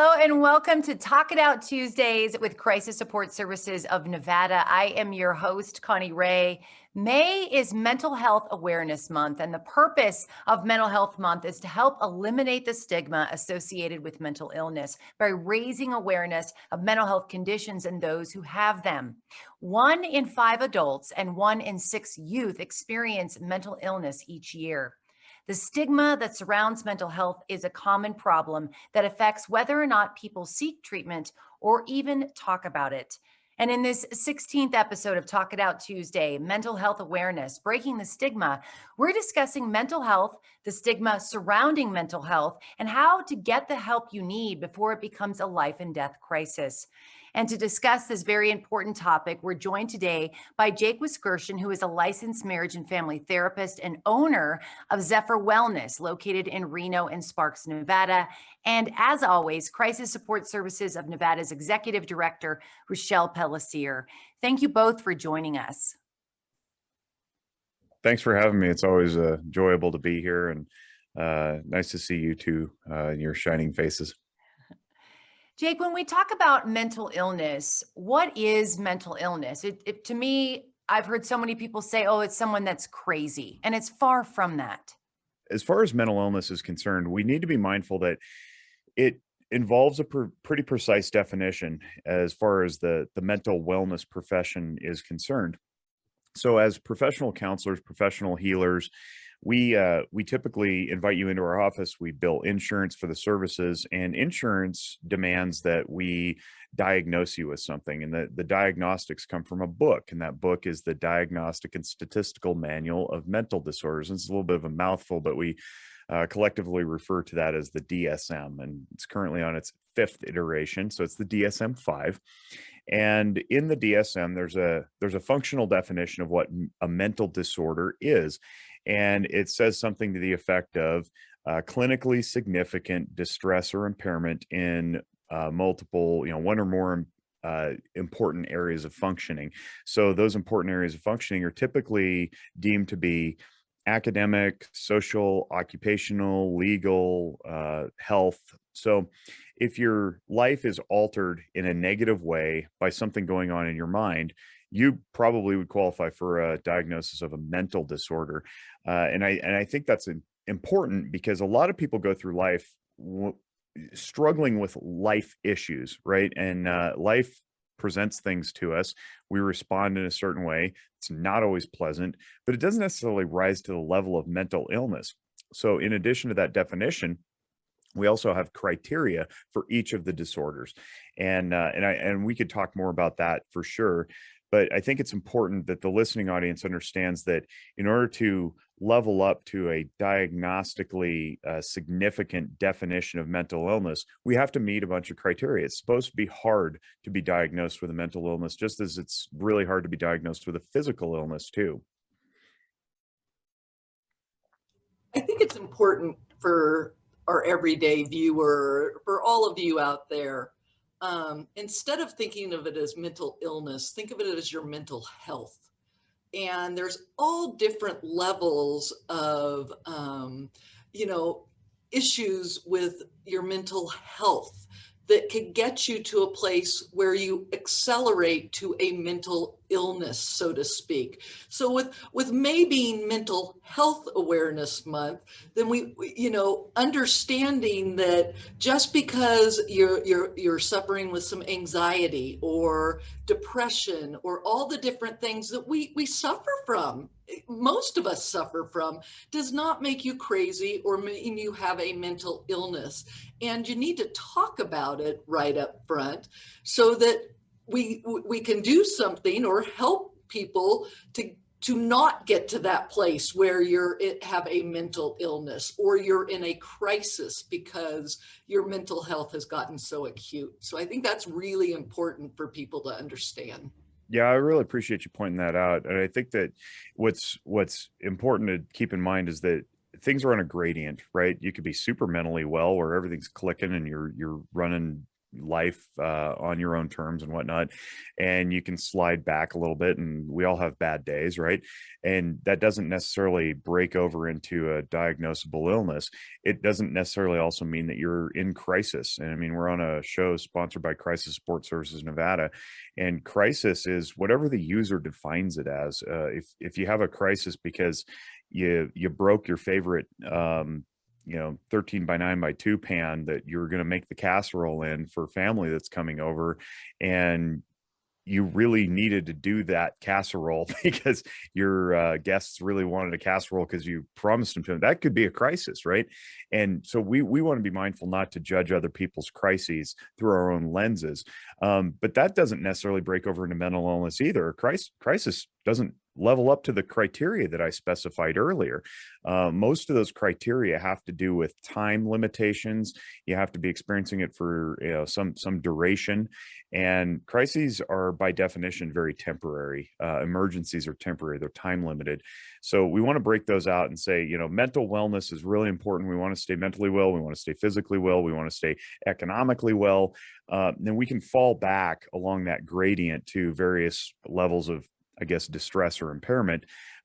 Hello and welcome to Talk It Out Tuesdays with Crisis Support Services of Nevada. I am your host, Connie Ray. May is Mental Health Awareness Month, and the purpose of Mental Health Month is to help eliminate the stigma associated with mental illness by raising awareness of mental health conditions and those who have them. 1 in 5 adults and 1 in 6 youth experience mental illness each year. The stigma that surrounds mental health is a common problem that affects whether or not people seek treatment or even talk about it. And in this 16th episode of Talk It Out Tuesday, Mental Health Awareness, Breaking the Stigma, we're discussing mental health, the stigma surrounding mental health, and how to get the help you need before it becomes a life and death crisis. And to discuss this very important topic, we're joined today by Jake Wiskerson, who is a licensed marriage and family therapist and owner of Zephyr Wellness, located in Reno and Sparks, Nevada. And as always, Crisis Support Services of Nevada's Executive Director, Rochelle Pellissier. Thank you both for joining us. Thanks for having me. It's always enjoyable to be here, and nice to see you two, your shining faces. Jake, when we talk about mental illness, what is mental illness? To me, I've heard so many people say, oh, it's someone that's crazy, and it's far from that. As far as mental illness is concerned, we need to be mindful that it involves a pretty precise definition as far as the mental wellness profession is concerned. So as professional counselors, professional healers, we typically invite you into our office. We bill insurance for the services, and insurance demands that we diagnose you with something. And the diagnostics come from a book, and that book is the Diagnostic and Statistical Manual of Mental Disorders. And it's a little bit of a mouthful, but we collectively refer to that as the DSM, and it's currently on its 5th iteration. So it's the DSM-5. And in the DSM, there's a functional definition of what a mental disorder is. And it says something to the effect of clinically significant distress or impairment in multiple, one or more important areas of functioning. So those important areas of functioning are typically deemed to be academic, social, occupational, legal, health. So if your life is altered in a negative way by something going on in your mind, you probably would qualify for a diagnosis of a mental disorder. And I think that's important because a lot of people go through life struggling with life issues, right? And life presents things to us. We respond in a certain way. It's not always pleasant, but it doesn't necessarily rise to the level of mental illness. So in addition to that definition, we also have criteria for each of the disorders. And we could talk more about that for sure. But I think it's important that the listening audience understands that in order to level up to a diagnostically significant definition of mental illness, we have to meet a bunch of criteria. It's supposed to be hard to be diagnosed with a mental illness, just as it's really hard to be diagnosed with a physical illness too. I think it's important for our everyday viewer, for all of you out there, instead of thinking of it as mental illness, think of it as your mental health. And there's all different levels of, issues with your mental health that could get you to a place where you accelerate to a mental illness, so to speak. So with May being Mental Health Awareness Month, then we understanding that just because you're suffering with some anxiety or depression or all the different things that we suffer from, most of us suffer from, does not make you crazy or mean you have a mental illness. And you need to talk about it right up front so that we can do something or help people to not get to that place where have a mental illness or you're in a crisis because your mental health has gotten so acute. So I think that's really important for people to understand. Yeah, I really appreciate you pointing that out. And I think that what's important to keep in mind is that things are on a gradient, right? You could be super mentally well where everything's clicking and you're running life on your own terms and whatnot, and you can slide back a little bit, and we all have bad days, right? And that doesn't necessarily break over into a diagnosable illness. It doesn't necessarily also mean that you're in crisis. And I mean, we're on a show sponsored by Crisis Support Services Nevada, and crisis is whatever the user defines it as. If you have a crisis because you broke your favorite 13 by 9 by 2 pan that you're going to make the casserole in for family that's coming over, and you really needed to do that casserole because your guests really wanted a casserole because you promised them to them. That could be a crisis, right? And so we want to be mindful not to judge other people's crises through our own lenses. But that doesn't necessarily break over into mental illness either. A crisis doesn't level up to the criteria that I specified earlier. Most of those criteria have to do with time limitations. You have to be experiencing it for some duration, and crises are by definition very temporary. Emergencies are temporary; they're time limited. So we want to break those out and say, mental wellness is really important. We want to stay mentally well. We want to stay physically well. We want to stay economically well. Then we can fall back along that gradient to various levels of, I guess, distress or impairment,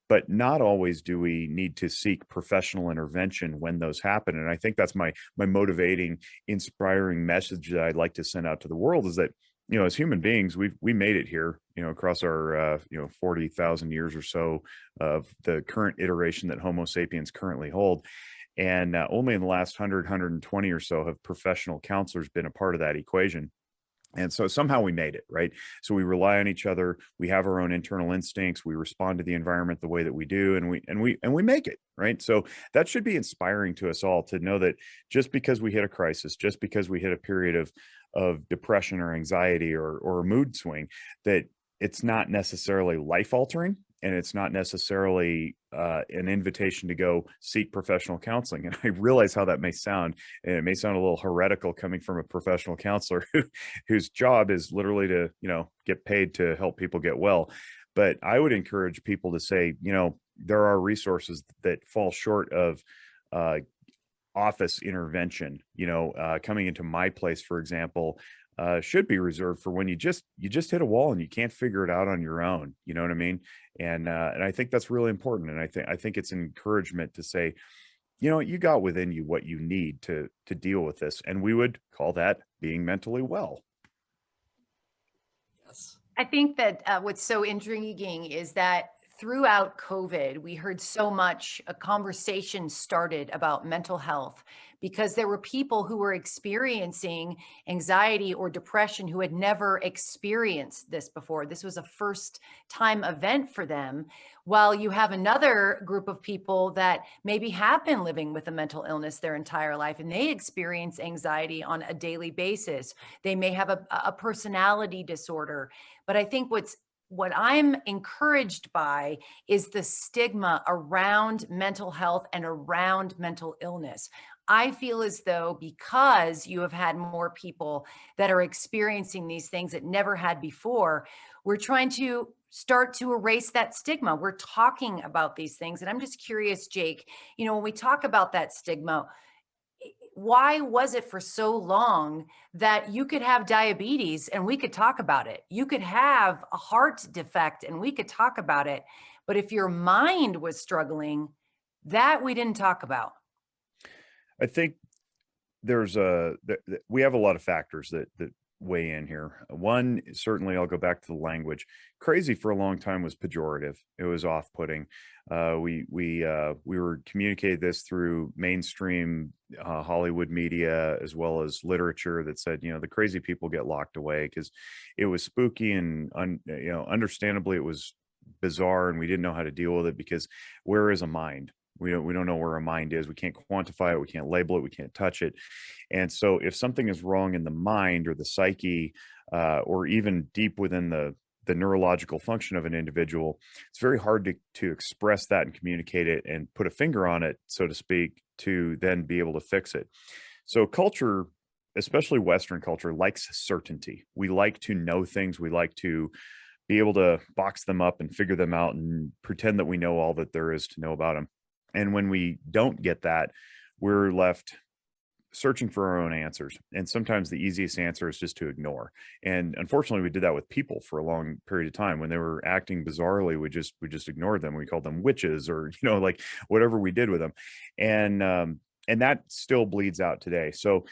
but not always do we need to seek professional intervention when those happen. And I think that's my motivating, inspiring message that I'd like to send out to the world, is that, as human beings, we made it here, across our 40,000 years or so of the current iteration that Homo sapiens currently hold. And only in the last 120 or so have professional counselors been a part of that equation. And so somehow we made it, right? So we rely on each other. We have our own internal instincts. We respond to the environment the way that we do, and we make it, right? So that should be inspiring to us all to know that just because we hit a crisis, just because we hit a period of depression or anxiety or a mood swing, that it's not necessarily life altering. And it's not necessarily an invitation to go seek professional counseling. And I realize how that may sound, and it may sound a little heretical coming from a professional counselor whose job is literally to, get paid to help people get well. But I would encourage people to say, there are resources that fall short of office intervention. Coming into my place, for example, should be reserved for when you just hit a wall and you can't figure it out on your own. You know what I mean? And I think that's really important. And I think it's an encouragement to say, you got within you what you need to deal with this. And we would call that being mentally well. Yes. I think that what's so intriguing is that throughout COVID, we heard so much, a conversation started about mental health because there were people who were experiencing anxiety or depression who had never experienced this before. This was a first time event for them. While you have another group of people that maybe have been living with a mental illness their entire life, and they experience anxiety on a daily basis. They may have a personality disorder. But I think what I'm encouraged by is the stigma around mental health and around mental illness. I feel as though because you have had more people that are experiencing these things that never had before, we're trying to start to erase that stigma. We're talking about these things. And I'm just curious, Jake, when we talk about that stigma, why was it for so long that you could have diabetes and we could talk about it? You could have a heart defect and we could talk about it. But if your mind was struggling, that we didn't talk about. I think we have a lot of factors that weigh in here. One, certainly I'll go back to the language. Crazy for a long time was pejorative. It was off-putting. We were communicated this through mainstream Hollywood media as well as literature that said, the crazy people get locked away because it was spooky and understandably it was bizarre and we didn't know how to deal with it because where is a mind? We don't know where a mind is. We can't quantify it. We can't label it. We can't touch it. And so if something is wrong in the mind or the psyche, or even deep within the neurological function of an individual, it's very hard to express that and communicate it and put a finger on it, so to speak, to then be able to fix it. So culture, especially Western culture, likes certainty. We like to know things. We like to be able to box them up and figure them out and pretend that we know all that there is to know about them. And when we don't get that, we're left searching for our own answers. And sometimes the easiest answer is just to ignore. And unfortunately, we did that with people for a long period of time. When they were acting bizarrely, we just ignored them. We called them witches, or, like whatever we did with them. And that still bleeds out today. So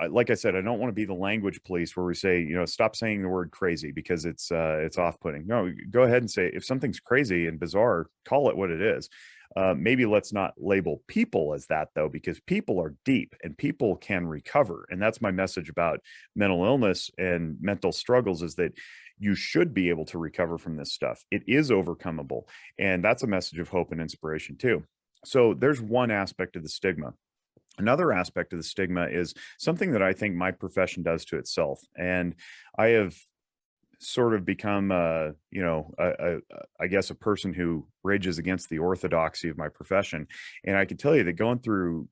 like I said, I don't want to be the language police where we say, stop saying the word crazy because it's off-putting. No, go ahead and say, if something's crazy and bizarre, call it what it is. Maybe let's not label people as that, though, because people are deep and people can recover. And that's my message about mental illness and mental struggles, is that you should be able to recover from this stuff. It is overcomable. And that's a message of hope and inspiration too. So there's one aspect of the stigma. Another aspect of the stigma is something that I think my profession does to itself. And I have sort of become, I guess, a person who rages against the orthodoxy of my profession. And I can tell you that going through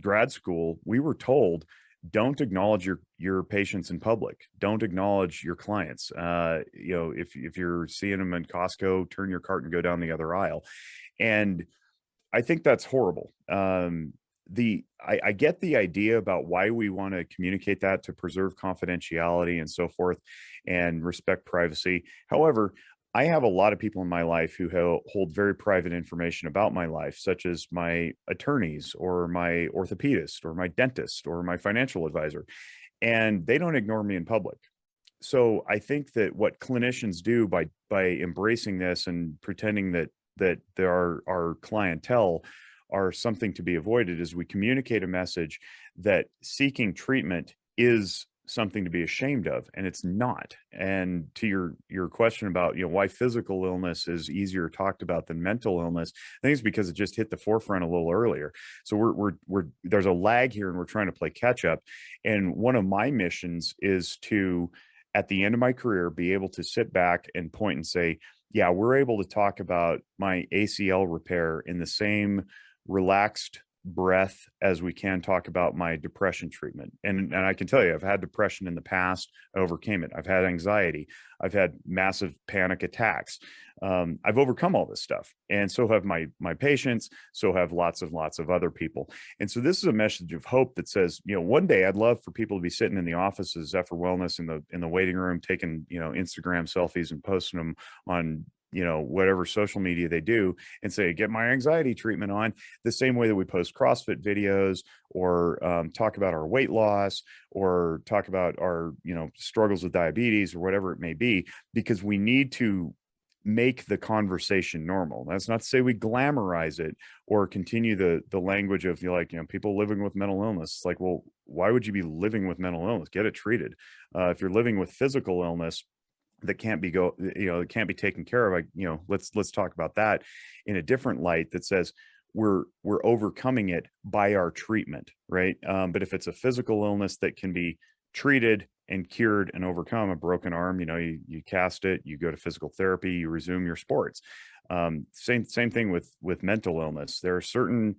grad school, we were told, don't acknowledge your patients in public. Don't acknowledge your clients. If you're seeing them in Costco, turn your cart and go down the other aisle. And I think that's horrible. I get the idea about why we want to communicate that, to preserve confidentiality and so forth and respect privacy. However, I have a lot of people in my life who hold very private information about my life, such as my attorneys or my orthopedist or my dentist or my financial advisor, and they don't ignore me in public. So I think that what clinicians do by embracing this and pretending that there are our clientele are something to be avoided, is we communicate a message that seeking treatment is something to be ashamed of, and it's not. And to your question about why physical illness is easier talked about than mental illness, I think it's because it just hit the forefront a little earlier. So we're there's a lag here, and we're trying to play catch up. And one of my missions is to, at the end of my career, be able to sit back and point and say, yeah, we're able to talk about my ACL repair in the same relaxed breath as we can talk about my depression treatment. And I can tell you, I've had depression in the past. I overcame it. I've had anxiety. I've had massive panic attacks. I've overcome all this stuff. And so have my patients. So have lots of other people. And so this is a message of hope that says, one day I'd love for people to be sitting in the office of Zephyr Wellness in the waiting room, taking, Instagram selfies and posting them on whatever social media they do, and say, get my anxiety treatment on, the same way that we post CrossFit videos or talk about our weight loss or talk about our, struggles with diabetes or whatever it may be, because we need to make the conversation normal. That's not to say we glamorize it or continue the language of people living with mental illness. It's like, well, why would you be living with mental illness? Get it treated. If you're living with physical illness that can't be it can't be taken care of, let's talk about that in a different light that says we're overcoming it by our treatment, right? But if it's a physical illness that can be treated and cured and overcome, a broken arm, you cast it, you go to physical therapy, you resume your sports. Same thing with mental illness. There are certain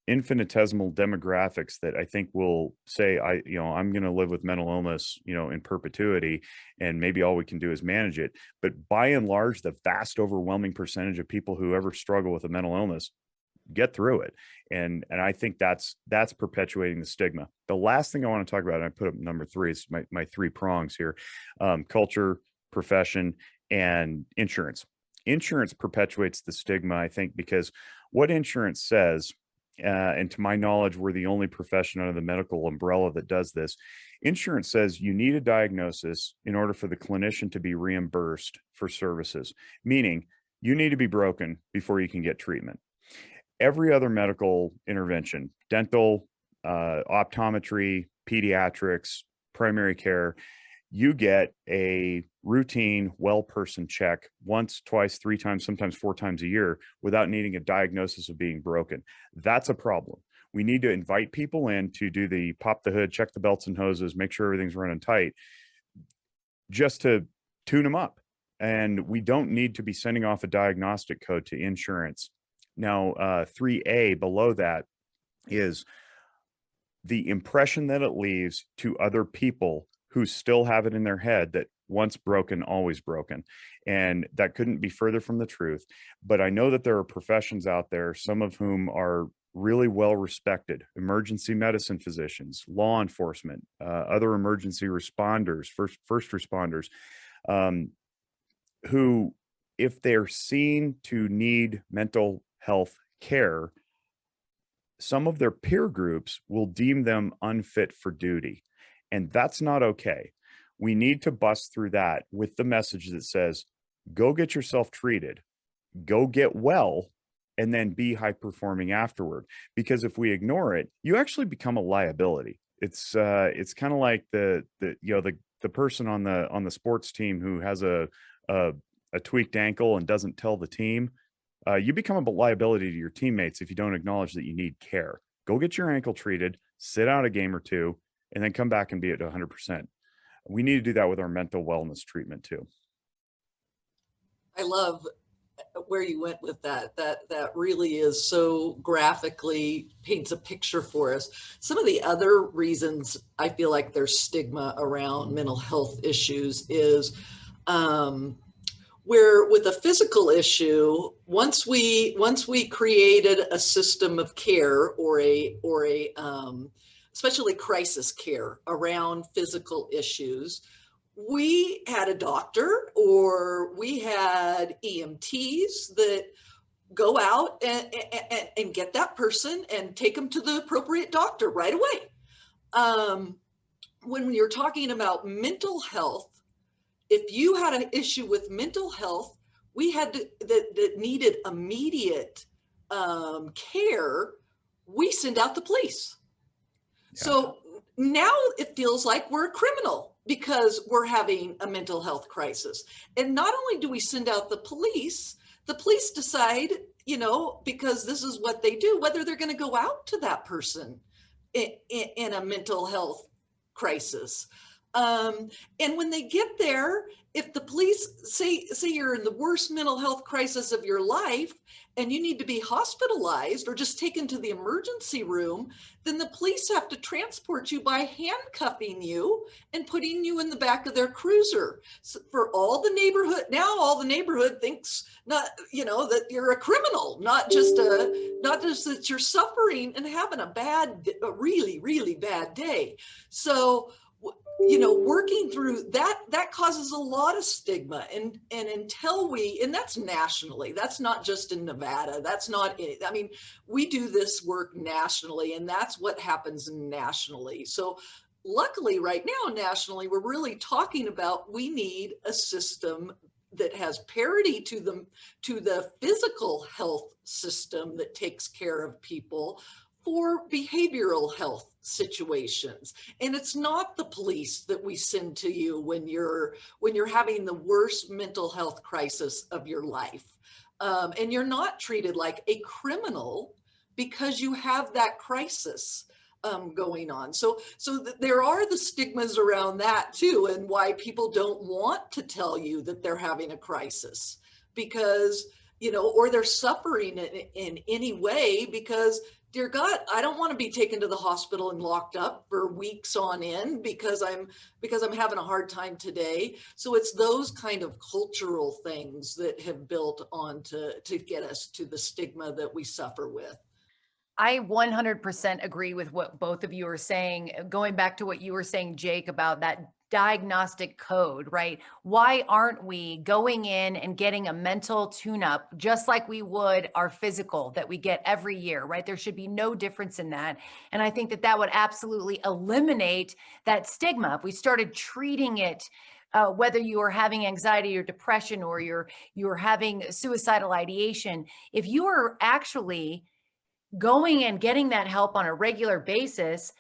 infinitesimal demographics that I think will say, I'm going to live with mental illness, in perpetuity, and maybe all we can do is manage it. But by and large, the vast overwhelming percentage of people who ever struggle with a mental illness get through it. And I think that's perpetuating the stigma. The last thing I want to talk about, and I put up number 3, is my 3 prongs here: culture, profession, and insurance. Insurance perpetuates the stigma, I think, because what insurance says, and to my knowledge, we're the only profession under the medical umbrella that does this. Insurance says you need a diagnosis in order for the clinician to be reimbursed for services, meaning you need to be broken before you can get treatment. Every other medical intervention, dental, optometry, pediatrics, primary care, you get a routine well-person check once, twice, 3 times, sometimes 4 times a year without needing a diagnosis of being broken. That's a problem. We need to invite people in to do the pop the hood, check the belts and hoses, make sure everything's running tight, just to tune them up. And we don't need to be sending off a diagnostic code to insurance. Now, 3A below that is the impression that it leaves to other people who still have it in their head that once broken, always broken. And that couldn't be further from the truth. But I know that there are professions out there, some of whom are really well respected emergency medicine physicians, law enforcement, other emergency responders, first responders, um, who, if they're seen to need mental health care, some of their peer groups will deem them unfit for duty. And that's not okay. We need to bust through that with the message that says, go get yourself treated, go get well, and then be high performing afterward. Because if we ignore it, you actually become a liability. It's kind of like the person on the sports team who has a tweaked ankle and doesn't tell the team. You become a liability to your teammates if you don't acknowledge that you need care. Go get your ankle treated, sit out a game or two, and then come back and be at 100%. We need to do that with our mental wellness treatment too. I love where you went with that. That really is so graphically paints a picture for us. Some of the other reasons I feel like there's stigma around mental health issues is where with a physical issue, once we created a system of care or a especially crisis care around physical issues, we had a doctor or we had EMTs that go out and get that person and take them to the appropriate doctor right away. When you're talking about mental health, if you had an issue with mental health, we had that needed immediate care, we send out the police. Yeah. So now it feels like we're a criminal because we're having a mental health crisis. And not only do we send out the police decide, because this is what they do, whether they're going to go out to that person in a mental health crisis. And when they get there, if the police say you're in the worst mental health crisis of your life and you need to be hospitalized or just taken to the emergency room, then the police have to transport you by handcuffing you and putting you in the back of their cruiser. So for all the neighborhood, now all the neighborhood thinks that you're a criminal, not just that you're suffering and having a really, really bad day. So working through that causes a lot of stigma, and until and that's nationally, that's not just in Nevada, we do this work nationally, and that's what happens nationally. So luckily right now nationally, we're really talking about, we need a system that has parity to the physical health system that takes care of people for behavioral health situations. And it's not the police that we send to you when you're having the worst mental health crisis of your life. And you're not treated like a criminal because you have that crisis going on. So there are the stigmas around that too, and why people don't want to tell you that they're having a crisis because, or they're suffering in any way because, dear God, I don't want to be taken to the hospital and locked up for weeks on end because I'm having a hard time today. So it's those kind of cultural things that have built on to get us to the stigma that we suffer with. I 100% agree with what both of you are saying. Going back to what you were saying, Jake, about that diagnostic code, right? Why aren't we going in and getting a mental tune-up just like we would our physical that we get every year, right? There should be no difference in that. And I think that would absolutely eliminate that stigma. If we started treating it, whether you are having anxiety or depression or you're having suicidal ideation, if you are actually going and getting that help on a regular basis,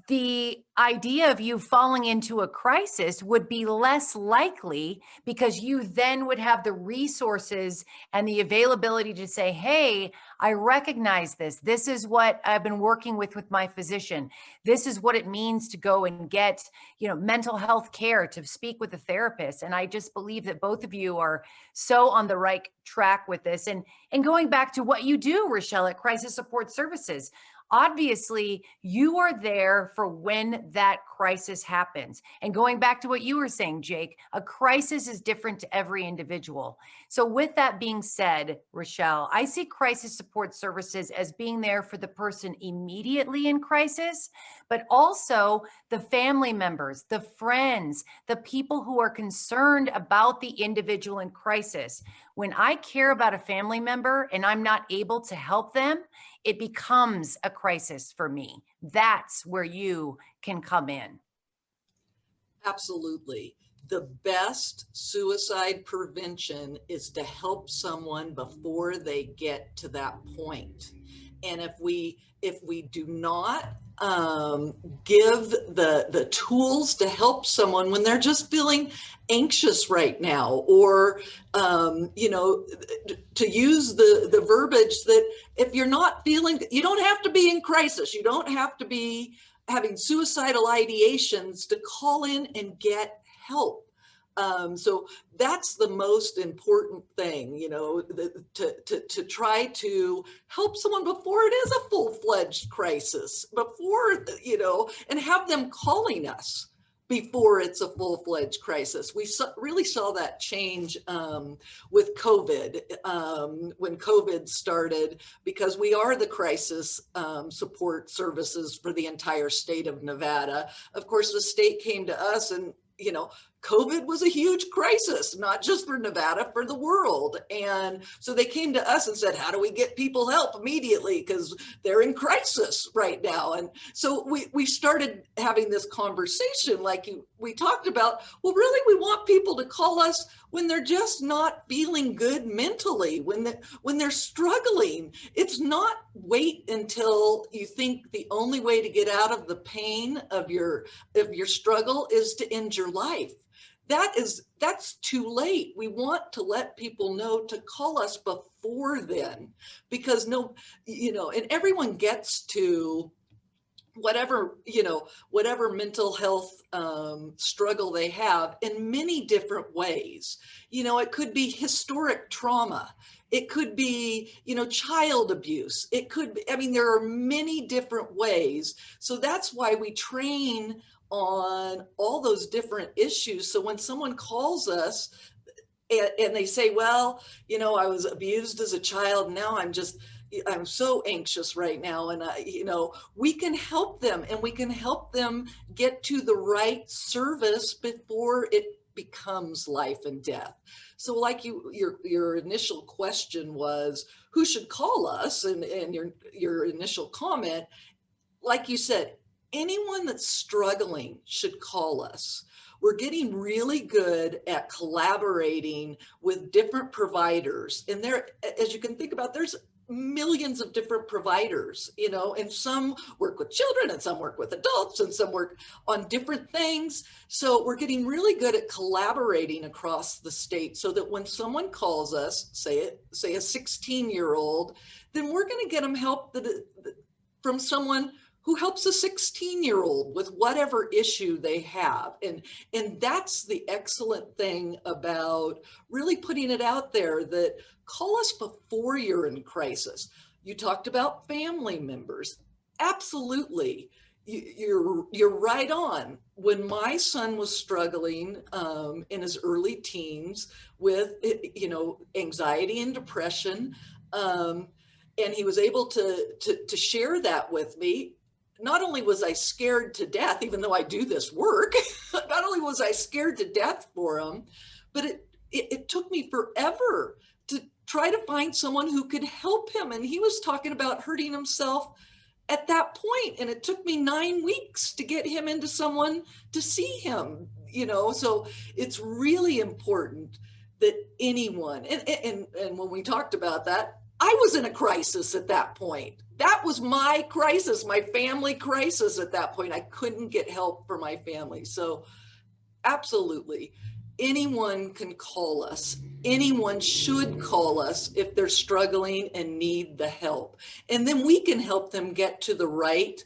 the idea of you falling into a crisis would be less likely because you then would have the resources and the availability to say, hey, I recognize this. This is what I've been working with my physician. This is what it means to go and get, mental health care, to speak with a therapist. And I just believe that both of you are so on the right track with this. And going back to what you do, Rochelle, at Crisis Support Services, obviously, you are there for when when that crisis happens. And going back to what you were saying, Jake, a crisis is different to every individual. So with that being said, Rochelle, I see crisis support services as being there for the person immediately in crisis, but also the family members, the friends, the people who are concerned about the individual in crisis. When I care about a family member and I'm not able to help them, it becomes a crisis for me. That's where you can come in. Absolutely. The best suicide prevention is to help someone before they get to that point. And if we do not give the tools to help someone when they're just feeling anxious right now, or to use the verbiage that if you're not feeling, you don't have to be in crisis, you don't have to be having suicidal ideations to call in and get help. So that's the most important thing, to try to help someone before it is a full-fledged crisis, before, and have them calling us before it's a full-fledged crisis. We really saw that change with COVID, when COVID started, because we are the crisis support services for the entire state of Nevada. Of course, the state came to us and, COVID was a huge crisis, not just for Nevada, for the world. And so they came to us and said, how do we get people help immediately? Because they're in crisis right now. And so we started having this conversation like we talked about. Well, really, we want people to call us when they're just not feeling good mentally, when they're struggling. It's not wait until you think the only way to get out of the pain of your struggle is to end your life. That's too late. We want to let people know to call us before then, because and everyone gets to whatever mental health struggle they have in many different ways. It could be historic trauma. It could be, child abuse. It could be, there are many different ways. So that's why we train on all those different issues. So when someone calls us and they say, well, I was abused as a child, now I'm so anxious right now. And, we can help them, and we can help them get to the right service before it becomes life and death. So like your initial question was, who should call us? And your initial comment, like you said, anyone that's struggling should call us. We're getting really good at collaborating with different providers. And there, as you can think about, there's millions of different providers, and some work with children and some work with adults and some work on different things. So we're getting really good at collaborating across the state, so that when someone calls us, say a 16-year-old, then we're going to get them help from someone who helps a 16-year-old with whatever issue they have. And that's the excellent thing about really putting it out there, that call us before you're in crisis. You talked about family members. Absolutely. You're right on. When my son was struggling in his early teens with, anxiety and depression, and he was able to share that with me, not only was I scared to death, even though I do this work, not only was I scared to death for him, but it took me forever to try to find someone who could help him. And he was talking about hurting himself at that point, and it took me 9 weeks to get him into someone to see him, so it's really important that anyone, and when we talked about that, I was in a crisis at that point. That was my crisis, my family crisis at that point. I couldn't get help for my family. So absolutely, anyone can call us. Anyone should call us if they're struggling and need the help. And then we can help them get to the right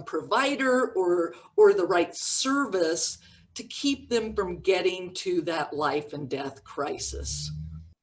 provider or the right service to keep them from getting to that life and death crisis.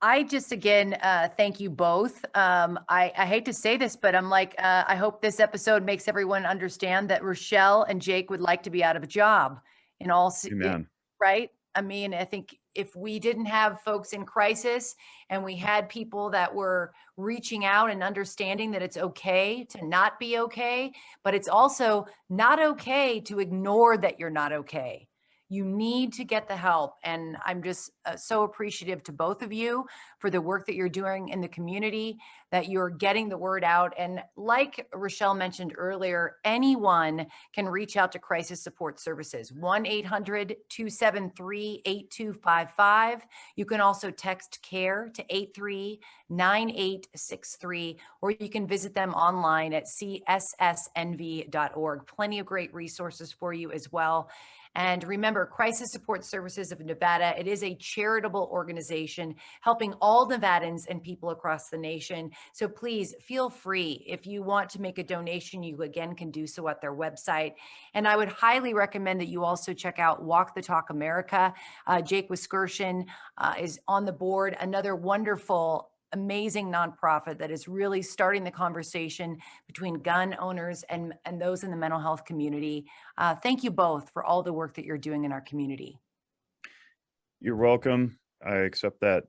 I just, again, thank you both. I hate to say this, but I'm like, I hope this episode makes everyone understand that Rochelle and Jake would like to be out of a job in all, Amen. right? I mean, I think if we didn't have folks in crisis and we had people that were reaching out and understanding that it's okay to not be okay, but it's also not okay to ignore that you're not okay. You need to get the help. And I'm just so appreciative to both of you for the work that you're doing in the community, that you're getting the word out. And like Rochelle mentioned earlier, anyone can reach out to Crisis Support Services, 1-800-273-8255. You can also text CARE to 839863, or you can visit them online at cssnv.org. Plenty of great resources for you as well. And remember, Crisis Support Services of Nevada, it is a charitable organization helping all Nevadans and people across the nation. So please feel free. If you want to make a donation, you again can do so at their website. And I would highly recommend that you also check out Walk the Talk America. Jake Wiskerson is on the board, another wonderful, amazing nonprofit that is really starting the conversation between gun owners and those in the mental health community. Thank you both for all the work that you're doing in our community. You're welcome. I accept that.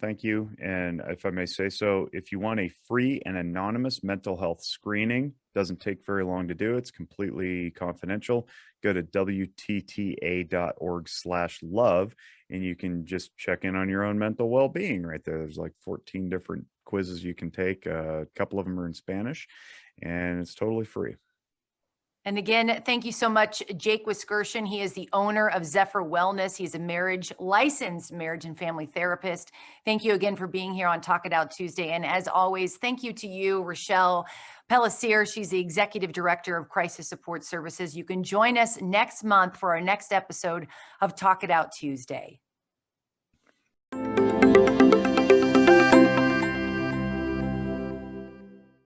Thank you. And if I may say so, if you want a free and anonymous mental health screening, doesn't take very long to do. It's completely confidential. Go to wtta.org/love, and you can just check in on your own mental well-being right there. There's like 14 different quizzes you can take. A couple of them are in Spanish, and it's totally free. And again, thank you so much, Jake Wiskerson. He is the owner of Zephyr Wellness. He's a licensed marriage and family therapist. Thank you again for being here on Talk It Out Tuesday. And as always, thank you to you, Rochelle Pellissier. She's the executive director of Crisis Support Services. You can join us next month for our next episode of Talk It Out Tuesday.